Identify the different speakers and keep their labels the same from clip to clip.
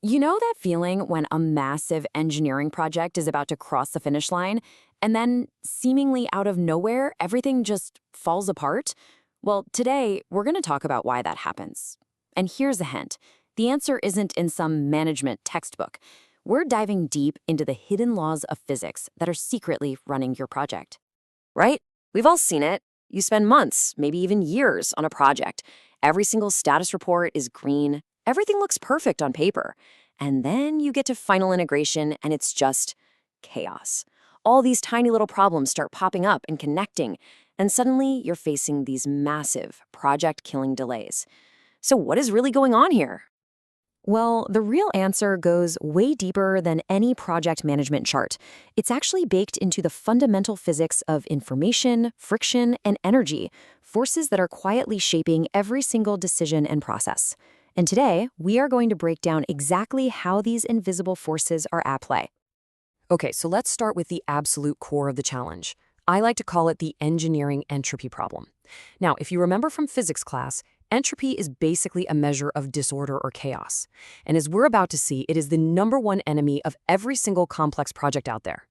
Speaker 1: You know that feeling when a massive engineering project is about to cross the finish line, and then, seemingly out of nowhere, everything just falls apart? Well, today, we're going to talk about why that happens. And here's a hint. The answer isn't in some management textbook. We're diving deep into the hidden laws of physics that are secretly running your project. Right? We've all seen it. You spend months, maybe even years, on a project. Every single status report is green. Everything looks perfect on paper. And then you get to final integration and it's just chaos. All these tiny little problems start popping up and connecting, and suddenly you're facing these massive project-killing delays. So what is really going on here? Well, the real answer goes way deeper than any project management chart. It's actually baked into the fundamental physics of information, friction, and energy, forces that are quietly shaping every single decision and process. And today, we are going to break down exactly how these invisible forces are at play. Okay, so let's start with the absolute core of the challenge. I like to call it the engineering entropy problem. Now, if you remember from physics class, entropy is basically a measure of disorder or chaos. And as we're about to see, it is the #1 enemy of every single complex project out there.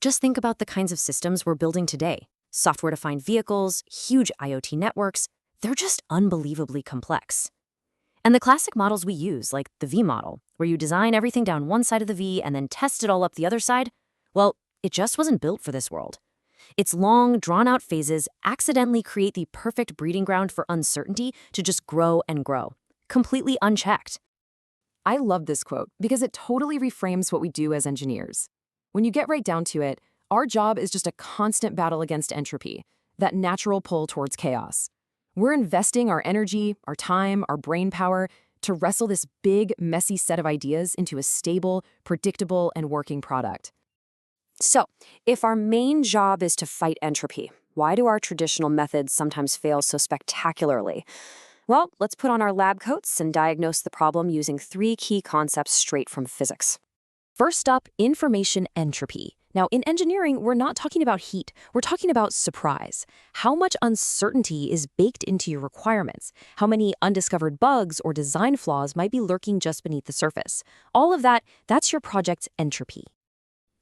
Speaker 1: Just think about the kinds of systems we're building today. Software-defined vehicles, huge IoT networks, they're just unbelievably complex. And the classic models we use, like the V model, where you design everything down one side of the V and then test it all up the other side, well, it just wasn't built for this world. Its long, drawn-out phases accidentally create the perfect breeding ground for uncertainty to just grow and grow, completely unchecked. I love this quote because it totally reframes what we do as engineers. When you get right down to it, our job is just a constant battle against entropy, that natural pull towards chaos. We're investing our energy, our time, our brain power to wrestle this big, messy set of ideas into a stable, predictable, and working product. So, if our main job is to fight entropy, why do our traditional methods sometimes fail so spectacularly? Well, let's put on our lab coats and diagnose the problem using 3 key concepts straight from physics. First up, information entropy. Now, in engineering, we're not talking about heat. We're talking about surprise. How much uncertainty is baked into your requirements? How many undiscovered bugs or design flaws might be lurking just beneath the surface? All of that, that's your project's entropy.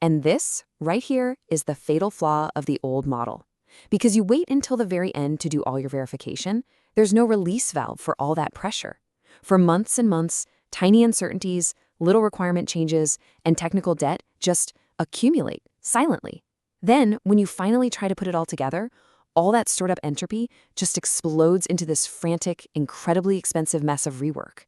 Speaker 1: And this, right here, is the fatal flaw of the old model. Because you wait until the very end to do all your verification, there's no release valve for all that pressure. For months and months, tiny uncertainties, little requirement changes, and technical debt just accumulate silently. Then, when you finally try to put it all together, all that stored up entropy just explodes into this frantic, incredibly expensive mess of rework.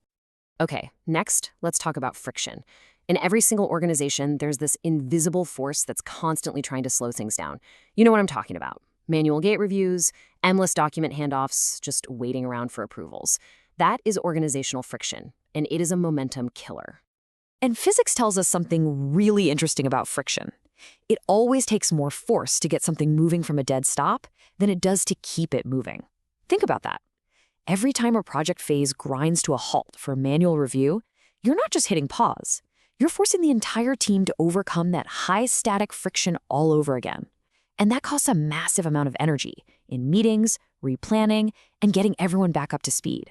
Speaker 1: Okay, next, let's talk about friction. In every single organization, there's this invisible force that's constantly trying to slow things down. You know what I'm talking about. Manual gate reviews, endless document handoffs, just waiting around for approvals. That is organizational friction, and it is a momentum killer. And physics tells us something really interesting about friction. It always takes more force to get something moving from a dead stop than it does to keep it moving. Think about that. Every time a project phase grinds to a halt for manual review, you're not just hitting pause. You're forcing the entire team to overcome that high static friction all over again. And that costs a massive amount of energy in meetings, replanning, and getting everyone back up to speed.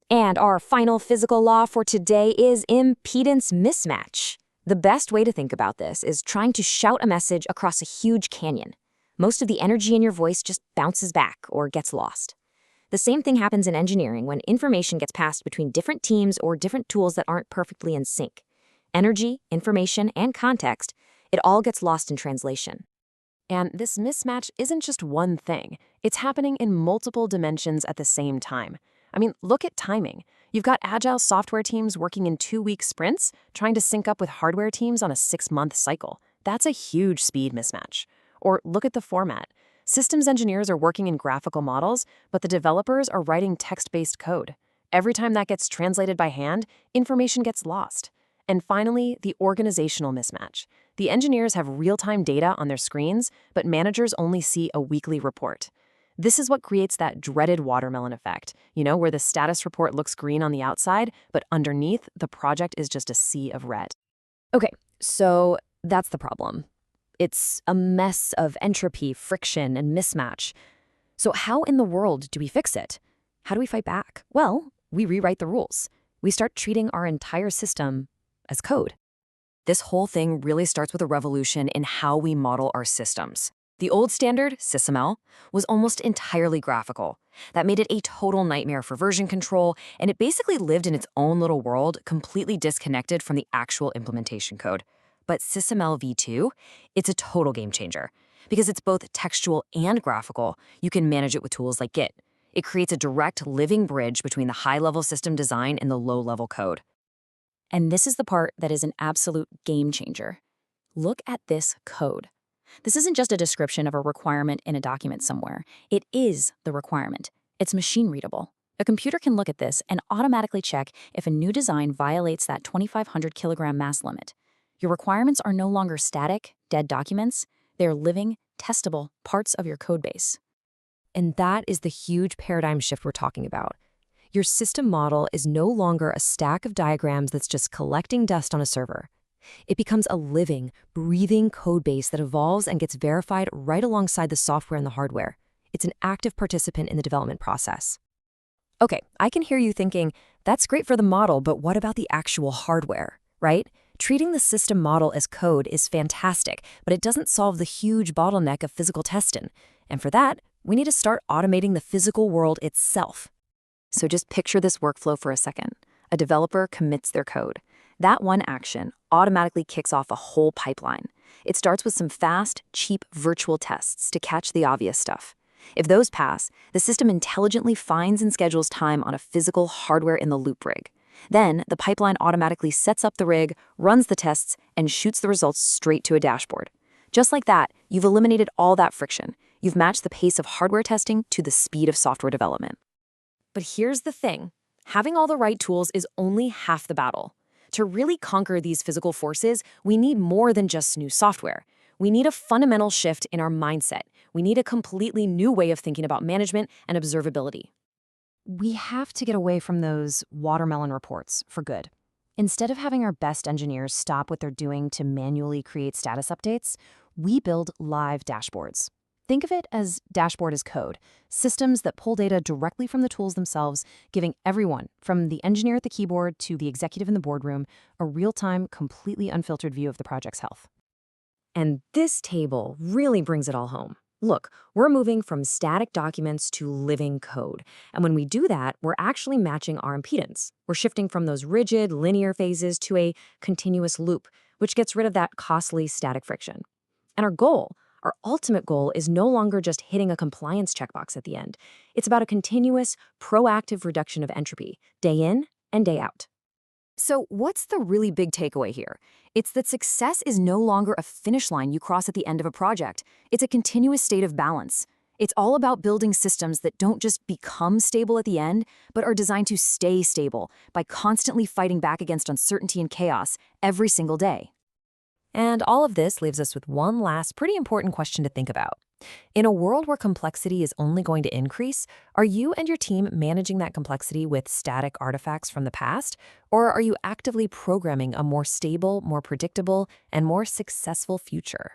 Speaker 1: And our final physical law for today is impedance mismatch. The best way to think about this is trying to shout a message across a huge canyon. Most of the energy in your voice just bounces back or gets lost. The same thing happens in engineering when information gets passed between different teams or different tools that aren't perfectly in sync. Energy, information, and context, it all gets lost in translation. And this mismatch isn't just one thing. It's happening in multiple dimensions at the same time. I mean, look at timing. You've got agile software teams working in 2-week sprints, trying to sync up with hardware teams on a 6-month cycle. That's a huge speed mismatch. Or look at the format. Systems engineers are working in graphical models, but the developers are writing text-based code. Every time that gets translated by hand, information gets lost. And finally, the organizational mismatch. The engineers have real-time data on their screens, but managers only see a weekly report. This is what creates that dreaded watermelon effect, where the status report looks green on the outside, but underneath, the project is just a sea of red. Okay, so that's the problem. It's a mess of entropy, friction, and mismatch. So how in the world do we fix it? How do we fight back? Well, we rewrite the rules. we start treating our entire system as code. This whole thing really starts with a revolution in how we model our systems. The old standard, SysML, was almost entirely graphical. That made it a total nightmare for version control, and it basically lived in its own little world, completely disconnected from the actual implementation code. But SysML v2, it's a total game changer. Because it's both textual and graphical, you can manage it with tools like Git. It creates a direct living bridge between the high-level system design and the low-level code. And this is the part that is an absolute game changer. Look at this code. This isn't just a description of a requirement in a document somewhere. It is the requirement. It's machine readable. A computer can look at this and automatically check if a new design violates that 2,500 kilogram mass limit. Your requirements are no longer static, dead documents. They're living, testable parts of your codebase. And that is the huge paradigm shift we're talking about. Your system model is no longer a stack of diagrams that's just collecting dust on a server. It becomes a living, breathing codebase that evolves and gets verified right alongside the software and the hardware. It's an active participant in the development process. Okay, I can hear you thinking, that's great for the model, but what about the actual hardware, right? Treating the system model as code is fantastic, but it doesn't solve the huge bottleneck of physical testing. And for that, we need to start automating the physical world itself. So just picture this workflow for a second. A developer commits their code. That one action automatically kicks off a whole pipeline. It starts with some fast, cheap virtual tests to catch the obvious stuff. If those pass, the system intelligently finds and schedules time on a physical hardware-in-the-loop rig. Then, the pipeline automatically sets up the rig, runs the tests, and shoots the results straight to a dashboard. Just like that, you've eliminated all that friction. You've matched the pace of hardware testing to the speed of software development. But here's the thing. Having all the right tools is only half the battle. To really conquer these physical forces, we need more than just new software. We need a fundamental shift in our mindset. We need a completely new way of thinking about management and observability. We have to get away from those watermelon reports for good. Instead of having our best engineers stop what they're doing to manually create status updates, we build live dashboards. Think of it as dashboard as code, systems that pull data directly from the tools themselves, giving everyone, from the engineer at the keyboard to the executive in the boardroom, a real-time, completely unfiltered view of the project's health. And this table really brings it all home. Look, we're moving from static documents to living code. And when we do that, we're actually matching our impedance. We're shifting from those rigid, linear phases to a continuous loop, which gets rid of that costly static friction. And our ultimate goal is no longer just hitting a compliance checkbox at the end. It's about a continuous, proactive reduction of entropy, day in and day out. So what's the really big takeaway here? It's that success is no longer a finish line you cross at the end of a project. It's a continuous state of balance. It's all about building systems that don't just become stable at the end, but are designed to stay stable by constantly fighting back against uncertainty and chaos every single day. And all of this leaves us with one last pretty important question to think about. In a world where complexity is only going to increase, are you and your team managing that complexity with static artifacts from the past? Or are you actively programming a more stable, more predictable, and more successful future?